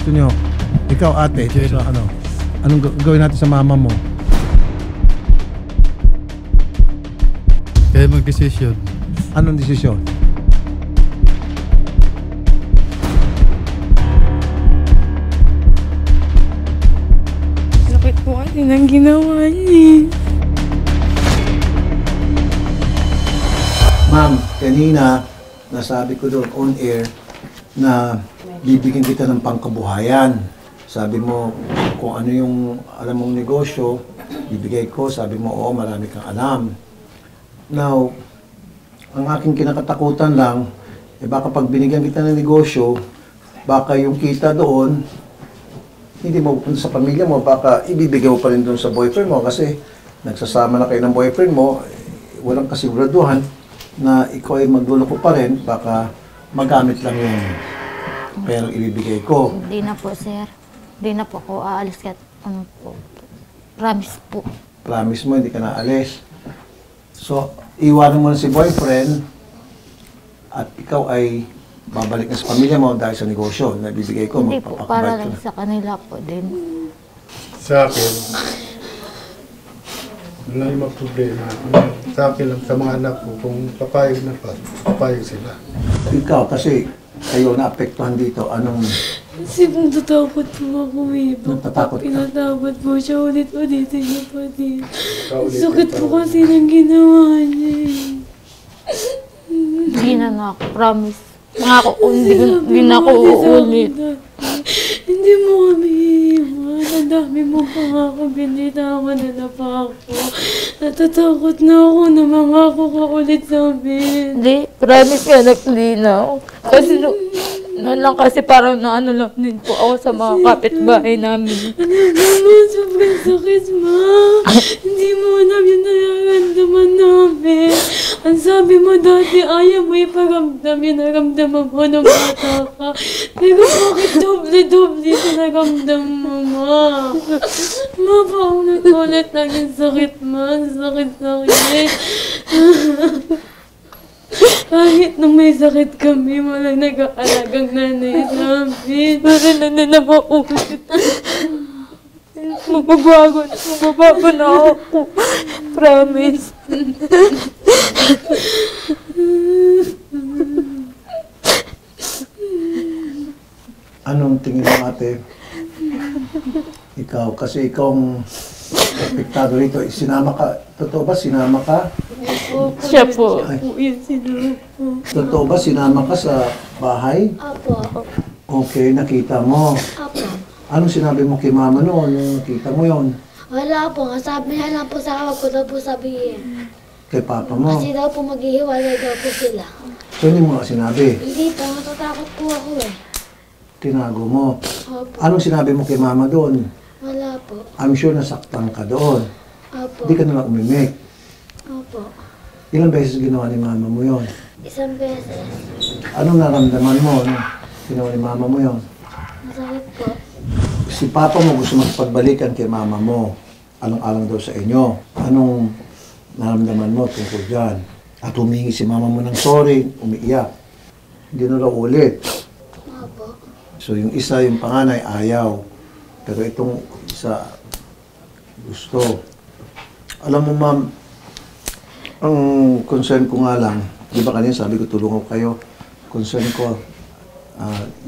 gusto nyo? Ikaw, ate, so, anong gawin natin sa mama mo? Kaya mag-desisyon. Anong desisyon? Sakit po kasi nang ginawa niya. Ma'am, kanina, nasabi ko doon on air na bibigyan kita ng pangkabuhayan. Sabi mo, kung ano yung alam mong negosyo, bibigay ko. Sabi mo, oo, marami kang alam. Now, ang aking kinakatakutan lang, baka pag binigyan kita ng negosyo, baka yung kita doon, hindi mo sa pamilya mo, baka ibibigay mo pa rin doon sa boyfriend mo kasi nagsasama na kayo ng boyfriend mo, walang kasiguraduhan na ikaw ay magluloko pa rin, baka magamit lang yung perang ibibigay ko. Hindi na po, sir. Hindi na po ako aalis kahit ano po. Promise po. Promise mo, hindi ka naalis. So, iwanan mo na si boyfriend at ikaw ay babalik na sa pamilya mo dahil sa negosyo na bibigay ko. Hindi po, para lang sa kanila po din. Sa akin, wala yung problema. Sa akin lang, sa mga anak ko, kung papayag na pa, papayag sila. Ikaw, kasi kayo naapektuhan dito, anong... Kasi natatakot po ako eh. Natatakot ka? Pinatakot po siya ulit-ulitin niya pa din. Kaulitin Sakit pa po rin. kasi nang ginawa niya eh. Hindi na ako, promise. Nangako ko, hindi na ako uulit. Hindi mo kami iiwan. Ang dami mo pangako, binitawan na pa ako. Natatakot na ako na mangako ka ulit sa amin. Hindi, promise nga naglinaw. Kasi noon lang kasi parang naano lang din po ako sa mga kapitbahay namin. Ano naman, sobrang sakit, ma. Hindi mo alam yung nararamdaman namin. Ang sabi mo dati, ayaw mo iparamdam yung naramdaman mo nung bata ka. Pero bakit doble-doble yung naramdam mo, ma? Ma, paulit-ulit lang yung sakit, ma. Sakit-sakit. Kahit nung may sakit kami, walang nag-aalagang nanay sa amin. Pero na maulit. Magbabago na ako. Promise. Anong tingin mo, ate? Ikaw, kasi ikaw ang apektado rito. Sinama ka, totoo ba sinama ka? Siya po. Po yun sila po. Totoo ba sinama ka sa bahay? Apo. Okay, nakita mo. Apo. Anong sinabi mo kay mama noon nung nakita mo yon? Wala po. Sabi niya lang po sa akin ko daw po sabihin. Kay papa mo? Kasi daw po maghihiwalay daw po sila. So hindi mo nga sinabi? Hindi po. Natatakot po ako eh. Tinago mo. Opo. Anong sinabi mo kay mama doon? Wala po. I'm sure nasaktan ka doon. Opo. Hindi ka nalang umimik. Opo. Ilang beses ginawa ni mama mo yon? Isang beses. Anong naramdaman mo nung ginawa ni mama mo yon? Masakit po. Si papa mo gusto makipagbalikan kay mama mo. Alang-alang daw sa inyo. Anong naramdaman mo tungkol dyan? At humingi si mama mo ng sorry, umiiyak. Hindi na raw ulit. Opo. So yung isa, yung panganay, ayaw. Pero itong isa, gusto. Alam mo, ma'am, ang concern ko nga lang, di ba kanina sabi ko tulungan ko kayo, concern ko,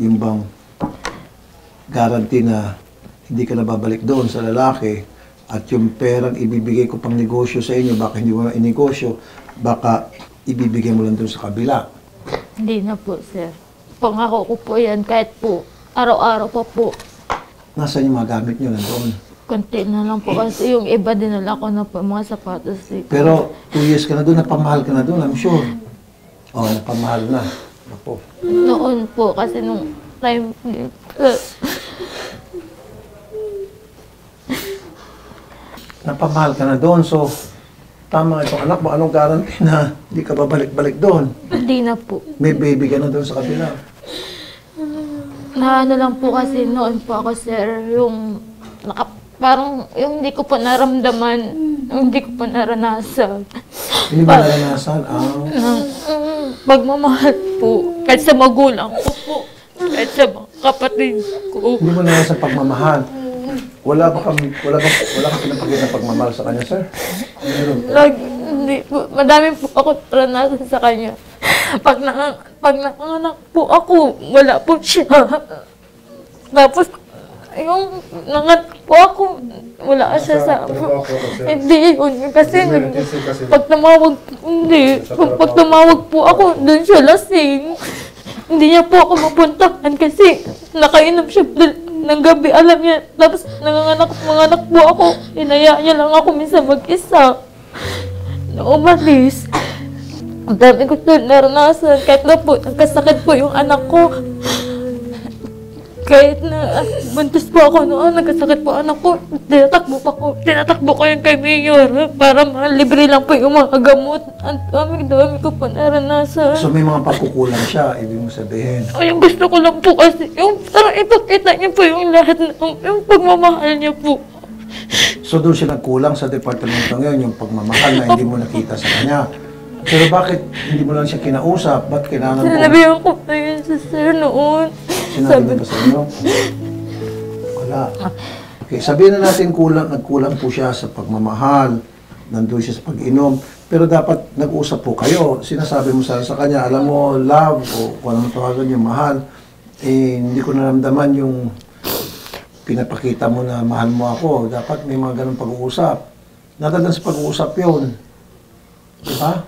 yung bang guarantee na hindi ka nababalik doon sa lalaki at yung perang ibibigay ko pang negosyo sa inyo, baka hindi mo na inegosyo, baka ibibigay mo lang doon sa kabila. Hindi na po, sir. Pangako ko po yan kahit po araw-araw pa po. Nasaan yung mga gamit nyo nandoon? Konti na lang po kasi yung iba dinala ko na po mga sapatos dito. Pero 2 years ka na doon, napamahal ka na doon, I'm sure. Oh, napamahal na. Ako. Noon po kasi nung time Napamahal ka na doon, so tama itong anak mo, anong guarantee na hindi ka babalik-balik doon? hindi na po. May baby ka na doon sa kabila. Na ano lang po kasi noon po ako, sir, yung parang yung hindi ko pa naramdaman, yung hindi ko pa naranasan. Hindi ba naranasan? Pagmamahal po, kahit sa magulang ko po, kahit sa mga kapatid ko. Hindi mo naranasan pagmamahal. Wala ka pinapakita pagmamahal sa kanya, sir? Meron. Hindi po. Madami po ako naranasan sa kanya. Pag nanganak po ako, wala po siya. Tapos, yung nanganak po ako, wala siya sa... Trabaho ko kasi. Hindi yun. Kasi, Emergency kasi. pag tumawag po ako, doon siya lasing. Hindi niya po ako mapuntahan kasi nakainom siya ng gabi, alam niya. Tapos nanganak po ako. Inaya niya lang ako minsan mag-isa. Na umalis. Ang dami ko doon naranasan. Kahit na po, nagkasakit po yung anak ko. Kahit na buntis po ako noon, nagkasakit po anak ko, tinatakbo ko yung kay Mayor para libre lang po yung mga gamot. Ang dami ko po naranasan. So may mga pagkukulang siya, ibig mo sabihin. Ay, yung gusto ko lang po kasi, yung parang ipagkita niya po yung lahat ng, yung pagmamahal niya po. So doon siya nagkulang sa departamento ngayon, yung pagmamahal na hindi mo nakita sa kanya. Pero bakit hindi mo lang siya kinausap? Ba't kailangan mo? Sinabihan ko na yun sa sir noon. Sinabi na ba sa inyo? Wala. Okay, sabihin na natin nagkulang po siya sa pagmamahal, nandun siya sa pag-inom, pero dapat nag-usap po kayo. Sinasabi mo sa kanya, alam mo, love, o kung ano tawagan yung mahal, hindi ko naramdaman yung pinapakita mo na mahal mo ako. Dapat may mga ganun pag-uusap. Nadalan sa pag-uusap yun. Diba?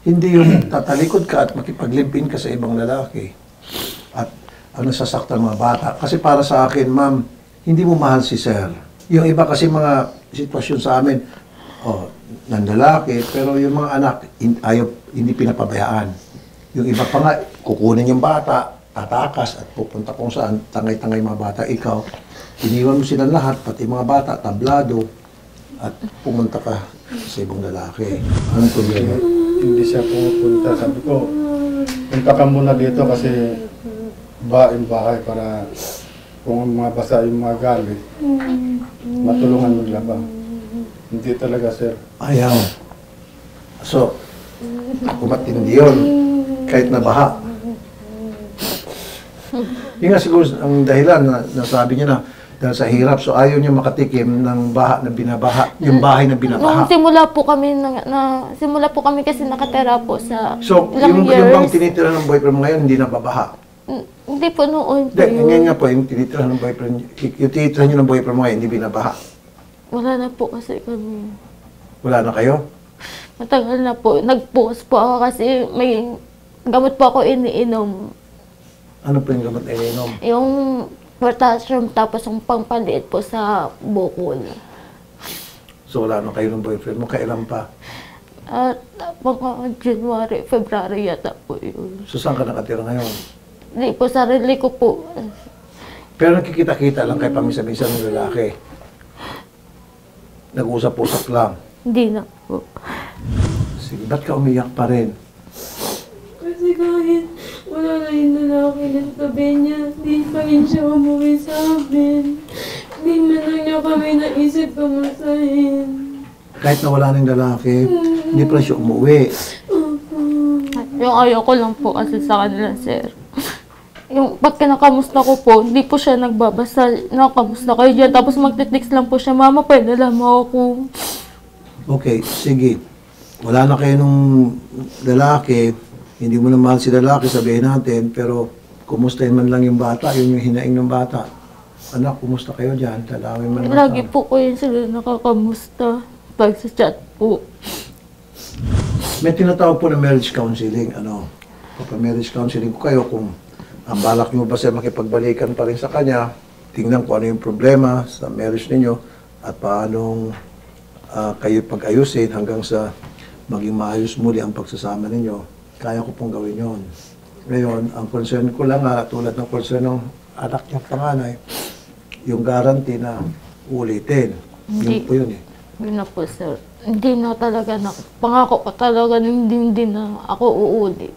Hindi yung tatalikod ka at makipaglimpin ka sa ibang lalaki. At sasaktan mga bata. Kasi para sa akin, ma'am, hindi mo mahal si sir. Yung iba kasi mga sitwasyon sa amin, ng lalaki, pero yung mga anak, hindi pinapabayaan. Yung iba pa nga, kukunin yung bata, tatakas at pupunta kung saan, tangay-tangay mga bata. Ikaw, iniwan mo silang lahat, pati mga bata, tablado, at pumunta ka sa ibang lalaki. Anong problema? Hindi siya pumupunta. Sabi ko, punta ka muna dito kasi bahay para kung mabasa yung mga gamit, matulungan maglaba. Hindi talaga, sir. Ayaw. So, matindi yun. Kahit nabaha. Yun nga siguro ang dahilan na nasabi niya na dahil sa hirap, so ayaw niya makatikim ng baha na binabaha, yung bahay na binabaha. Nung simula po kami kasi nakatira po sa So, ilang yung bang years. tinitira ng boyfriend mo ngayon, hindi nababaha? Hindi po noon po Hindi, yun. ngayon nga po, yung tinitira ng boyfriend, yung tinitira niyo ng boyfriend mo ngayon, hindi binabaha. Wala na po kasi kami. Wala na kayo? Matagal na po. Nag-post po ako kasi may gamot po ako iniinom. Ano po yung gamot na ininom? Yung potassium tapos yung pangpaliit po sa bukol. So, wala na kayo ng boyfriend mo, kailan pa? At mga January, February yata po yun. So, saan ka nakatira ngayon? Hindi po, sarili ko po. Pero nakikita-kita lang kay pamisa-misa ng lalaki. Nag-usap-usap lang. Hindi na po. Sige, ba't ka umiyak pa rin? Kasi kahit wala na yung lalaki na tabi niya, di pa rin siya umuwi sa amin. Di man lang niya kami naisip kamustahin. Kahit na wala ng lalaki, hindi pa rin siya umuwi. Yung ayaw ko lang po kasi sa kanila, sir. Yung pag kinakamusta ko po, hindi po siya nagbabasa, nakamusta kayo dyan. Tapos magtitext lang po siya, Mama, pwede lang mo ako. Okay, sige. Wala na kayo nung lalaki, hindi mo na mahal si lalaki, sabihin natin, pero kumustahin man lang yung bata, yun yung hinaing ng bata. Anak, kumusta kayo dyan? Talawin man lang. Lagi po ko yun sila nakakamusta pag sa chat po. May tinatawag po na marriage counseling. Marriage counseling ko kayo kung ang balak nyo ba siya makipagbalikan pa rin sa kanya, tingnan kung ano yung problema sa marriage ninyo at paanong kayo pag-ayusin hanggang sa maging maayos muli ang pagsasama ninyo. Kaya ko pong gawin yon. Ngayon, ang concern ko lang tulad ng concern ng anak niyang panganay, yung guarantee na ulitin. Yun po yun eh. Hindi na po, sir. Hindi na talaga na. Pangako ko talaga na hindi na ako uulit.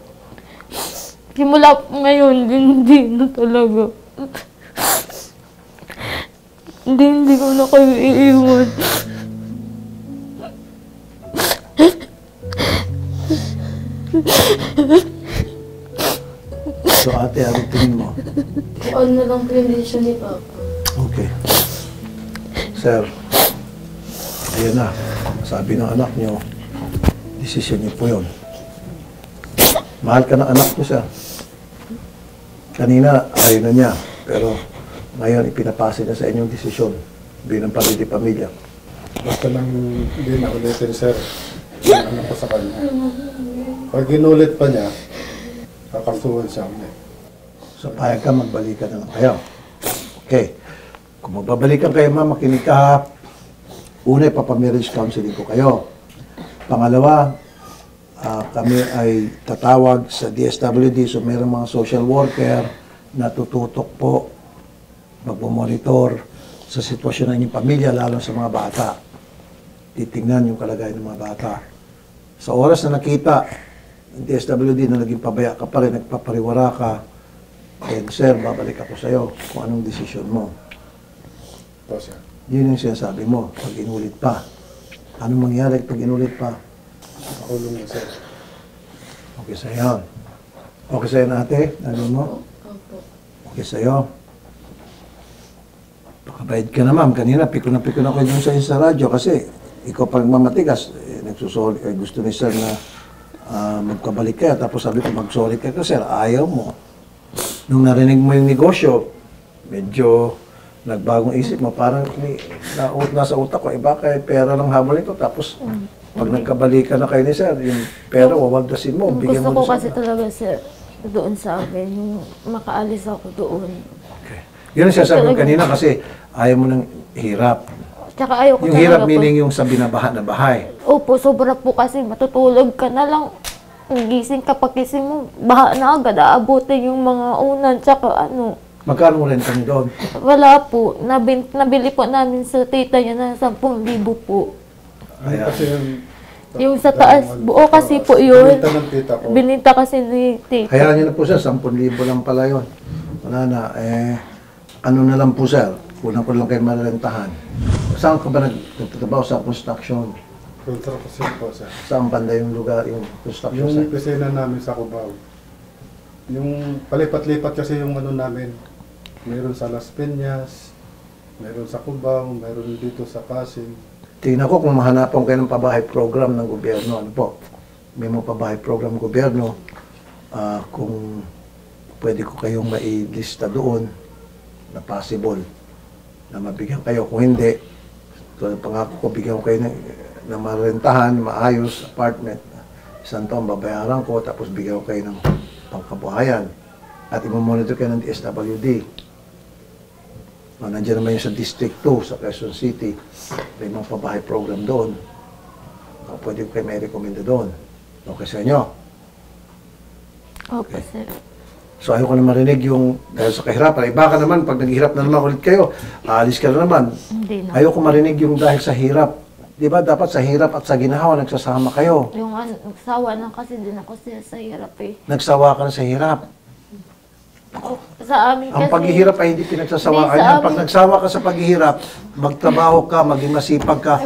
Simula ngayon, hindi na talaga. Hindi ko na kayo iiwan. So ate, ang tingin desisyonin mo? Kung ano na lang po yung desisyon ni Papa. Okay. Sir, ayan na. Sabi ng anak nyo, desisyon niyo po yun. Mahal ka ng anak niyo, sir. Kanina, ayaw na niya. Pero ngayon, ipinapasa niya sa inyong desisyon bilang pamilya. Basta lang hindi na ulitin, sir. Yung ano ko sa kanya. Pag ginulit pa niya, kakasuhan siya ulit. So, payag ka, magbalikan na lang kayo. Okay. Kung magbabalikan kayo, ma'am, makinig ka ha. Una, ipapamarriage counseling ko kayo. Pangalawa, kami ay tatawag sa DSWD. So, mayroong mga social worker na tututok po, magmonitor sa sitwasyon ng inyong pamilya, lalo sa mga bata. Titingnan yung kalagayan ng mga bata. Sa oras na nakita ng DSWD na naging pabaya ka pa rin, nagpapariwara ka, and sir, babalik ako sa'yo kung anong desisyon mo. Ito, sir. Yun yung sinasabi mo, pag inulit pa. Anong mangyari pag inulit pa? Nakulong na, sir. Okay sa'yo. Okay sa'yo na ate? Ano mo? Opo. Okay sa'yo. Pakabait ka na ma'am. Kanina, piko na ako dun sa radyo kasi ikaw pag mamatigas, nagsusoli, gusto ni sir na magkabalik ka. Tapos sabi ko, mag-sorry ka sir. Ayaw mo. Nung narinig mo yung negosyo, medyo nagbagong isip mo. Parang nasa utak ko, baka pera lang habol ito. Tapos pag nagkabalikan na kayo ni sir, yung pera, wawagdasin mo. Bigyan Gusto mo ko sa kasi talaga, sir, doon sa akin, yung makaalis ako doon. Okay. Yun ang sinasabi ko kanina kasi ayaw mo ng hirap. Tsaka ayoko Yung talaga hirap po. meaning yung sa binabaha na bahay. Opo, sobra po kasi matutulog ka na lang. Gising ka, pagkising mo, baha na agad, aabutin yung mga unan, tsaka ano. Magkano mo renta niyo doon? Wala po. Nabili po namin sa tita niya na 10,000 po. Ano kasi Yung sa taas, buo kasi po yun. Binita ng tita ko. Bininta kasi ni tita. Hayaan niyo na po sir, 10,000 lang pala yun. Wala na, ano na lang po sir, kulang ko lang kayo mararentahan. Saan ka ba nagtatrabaho sa construction? Kontra kasi po, sir. Saan banda yung lugar, yung construction Yung site? opisina namin sa Cubao. Yung palipat-lipat kasi yung ano namin. Mayroon sa Las Piñas, mayroon sa Cubao, mayroon dito sa Pasig. Tingnan ko kung mahanapan kayo ng pabahay program ng gobyerno. Ano po? May mga pabahay program ng gobyerno. Kung pwede ko kayong mailista doon na possible na mabigyan kayo. Kung hindi, tulad pangako ko, bigyan ko kayo ng marentahan, maayos, apartment. Isang taon babayaran ko, tapos bigyan ko kayo ng pangkabuhayan. At i-monitor kayo ng DSWD. Nandiyan naman yung sa District 2, sa Quezon City. May mga pabahay program doon. Pwede ko kayo may rekomenda doon. Okay sa inyo? Opo, sir. So ayaw ko na marinig yung dahil sa kahirapan. Baka naman, pag naghihirap na naman ulit kayo, aalis ka na naman. Hindi na. Ayaw ko marinig yung dahil sa hirap. Di ba dapat sa hirap at sa ginawa, nagsasama kayo. Yung nagsawa na kasi din ako siya sa hirap eh. Nagsawa ka na sa hirap. Sa amin kasi... Ang paghihirap ay hindi pinagsasawaan Hindi, sa yan. Pag amin- nagsawa ka sa paghihirap, magtrabaho ka, maging masipag ka,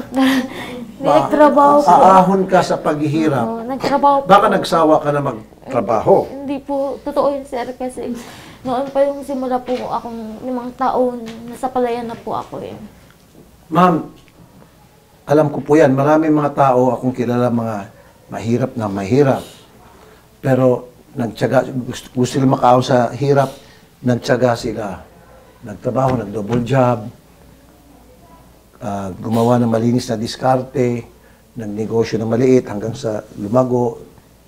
Nagtrabaho po. aahon ka sa paghihirap. Nagtrabaho po. Baka nagsawa ka na magtrabaho. Hindi po, totoo yun, sir, kasi noon pa yung simula po akong 5 taon, nasa palayan na po ako eh. Ma'am, alam ko po yan, maraming mga tao akong kilala mga mahirap na mahirap. Pero nagtyaga, gusto nila makaahon sa hirap, nagtyaga sila. Nagtrabaho, nag-double job, gumawa ng malinis na diskarte, nagnegosyo na maliit hanggang sa lumago,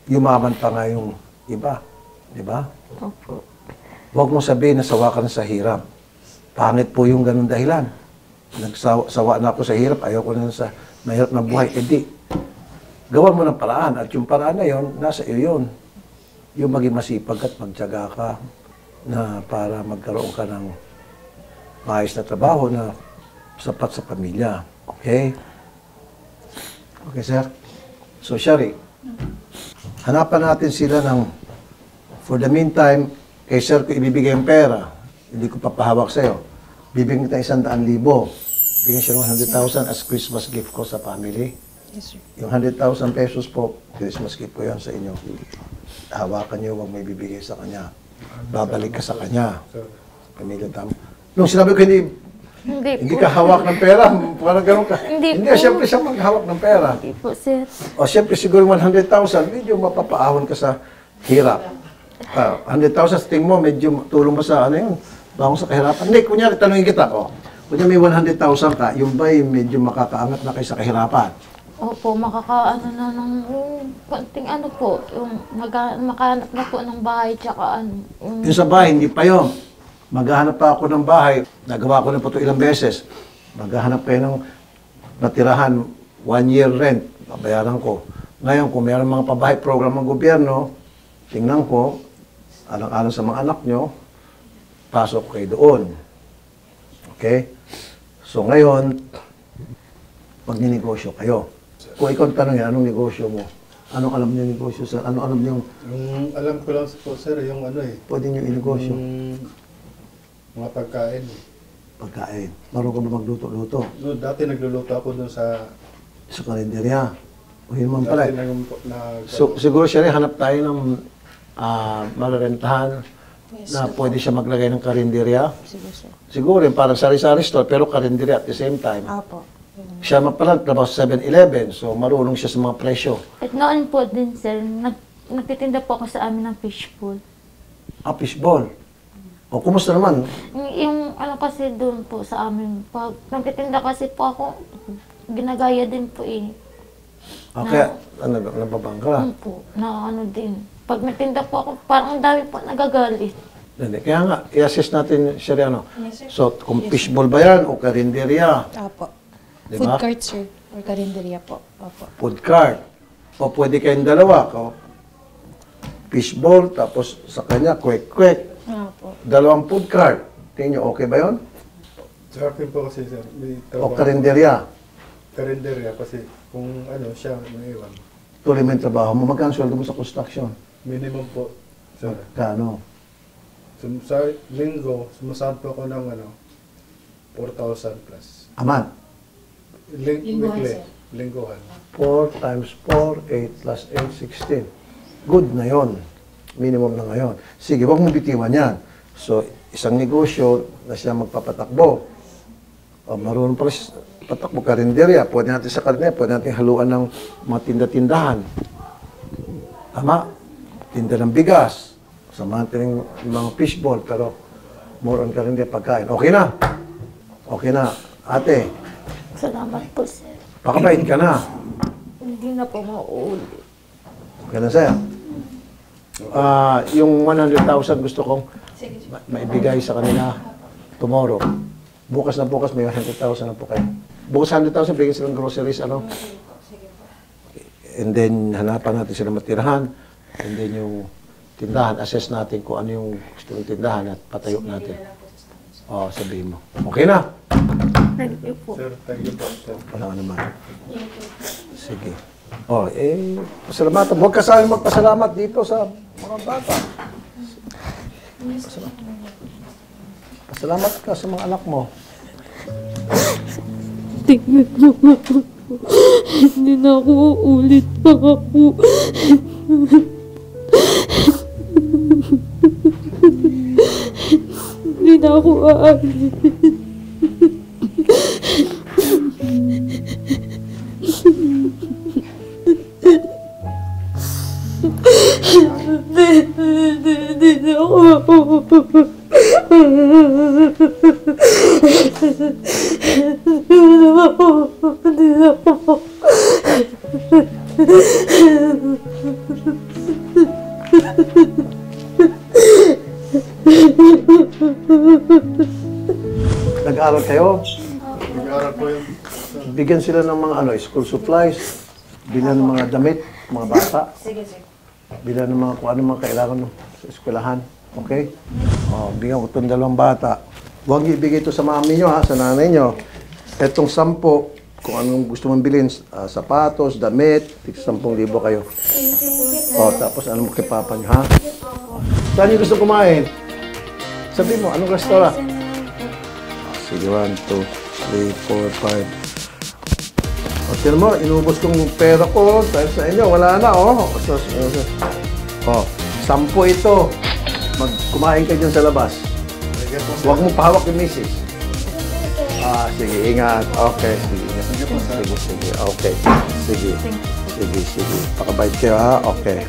yumaman pa nga yung iba. Di ba? Opo. Huwag mo sabihin na sawa ka na sa hirap. Pangit po yung ganun dahilan. Nagsawa na ako sa hirap, ayaw ko na sa mahirap na buhay. E di, gawan mo ng paraan. At yung paraan na yon, nasa iyo yun. Yung maging masipag at magtyaga ka na para magkaroon ka ng maayos na trabaho na sapat sa pamilya. Okay? Okay, sir? So, Shari, hanapan natin sila ng, for the meantime, kay sir ko ibibigay ang pera, hindi ko papahawak sa'yo. Bibigyan kita 100,000. Bigyan siya ng 100,000 as Christmas gift ko sa family. Yes, sir. Yung 100,000 pesos po, Christmas gift ko yan sa inyo. Hawakan niyo, huwag may bibigay sa kanya. babalik ka sa kanya. Sir. Pamilya tama. Nung sinabi ko hindi po. ka hawak ng pera, parang gano'n ka. Hindi po. Siyempre siya maghawak ng pera. Hindi po, sir. O siyempre siguro 100,000, medyo mapapaahon ka sa hirap. 100,000, tingin mo, medyo tulong ba sa ano yun? Bangon sa kahirapan? Hindi, kunyari, tanongin kita, kunyari may 100,000 ka, yung ba'y medyo makakaangat na kayo sa kahirapan? Opo, makakaano na ng konting ano po, yung makahanap na po ng bahay, tsaka ano. Yung sa bahay, hindi pa yun. Maghahanap pa ako ng bahay. Nagawa ko na po ito ilang beses. Maghahanap kayo ng natirahan, 1 year rent, babayaran ko. Ngayon, kung mayroon mga pabahay program ng gobyerno, tingnan ko, alang-alang sa mga anak nyo, pasok kayo doon. Okay? So ngayon, magninegosyo kayo. Kung ikaw tanongin, anong negosyo mo? Anong alam niyo negosyo? Anong alam niyo? Yung alam ko lang po, sir, yung ano eh. Pwede niyo inegosyo? Mga pagkain. Pagkain. Marunong ka ba magluto-luto? No, dati nagluluto ako doon sa... Sa kalenderya. O yun naman pala. Dati So, siguro siya rin, hanap tayo ng mararentahan na pwede siya maglagay ng karinderya. Siguro rin, parang sari-sari store, pero karinderya at the same time. Apo. Siya pala, trabaho sa 7-Eleven, so marunong siya sa mga presyo. At noon po din, sir, nagtitinda po ako sa amin ng fishbowl. Fishball. O, kumusta naman? Yung ano kasi doon po sa amin, pag nagtitinda kasi po ako, ginagaya din po eh. Kaya, nababangga. Po, na ano din. Pag nagtinda po ako, parang ang dami po nagagalit. Hindi. Kaya nga, i-assess natin siya rin, ano. So, kung fishball ba yan o karinderya, Apo. Diba? Food cart, sir. Or karinderya po. Apo. food cart. O pwede kayong dalawa. Fishball, tapos sa kanya, kwek-kwek. Apo. Dalawang food cart. Tingin nyo, okay ba yun? Sa akin po kasi, sir, may O trabaho. karinderya. Karinderya kasi kung ano siya, may iwan. Tuloy mo yung trabaho mo. Magkano sweldo mo sa construction? Minimum po, sir. Kano? Sa linggo, sumasahod po ako ng 4,000 plus. Aman. Lingguhan, Weekly. sir. Lingguhan. 4 times 4, 8 plus 8, 16. Good na yon. Minimum na ngayon. Sige, huwag mong bitiwan yan. So, isang negosyo na siya magpapatakbo. O, marunong pala siya patakbo, karinderya. Pwede natin sa karinderya, pwede natin haluan ng mga tinda-tindahan. Tama? Tinda ng bigas. Samahan natin yung mga fishball, pero more on karinderya pagkain. Okay na? Okay na. Ate, Salamat po, sir. pakabait ka na. Hindi na po mauulit. Okay na, sir. Yung 100,000 gusto kong maibigay sa kanila tomorrow. Bukas na bukas may 100,000 na po kayo. Bukas 100,000, bigyan silang groceries, ano? And then, hanapan natin sila matirahan. And then yung tindahan, assess natin kung ano yung gusto ng tindahan at patayo natin. Sabihin mo. Okay na? Thank you po. Sir, thank you po, sir. Wala ka naman. Sige. Pasalamatan. Huwag ka sa akin magpasalamat dito sa mga bata. Pasalamat ka sa mga anak mo. Tingnan mo nga po. Hindi na ako uulit pa ako. Hindi na ako aalis. Hindi na ako. Nag-aaral kayo? Nag-aaral po yun. Bigyan sila ng mga school supplies, bilhan ng mga damit, mga bata. Sige, sige. Bilhan ng mga kung ano mga kailangan sa eskwelahan. Okay? Bigyan ko itong 2 bata. Huwag niyo ibigay ito sa mami nyo, sa nanay nyo. Itong 10, kung anong gusto mong bilhin, sapatos, damit, 10,000 kayo. Tapos ano mo kay papa nyo, ha? Saan niyo gusto kumain? Sabi mo, anong restaurant? Sige, 1, 2, 3, 4, 5. Tiyan mo, inubos kong pera ko dahil sa inyo. Wala na, 10 ito. Kumain ka dyan sa labas. Sige po, sir. Huwag mong pahawak yung misis. Sige, ingat. Okay, sige, ingat. Sige, sige, okay. Sige, sige, sige. Pakabait kayo, ha? Okay.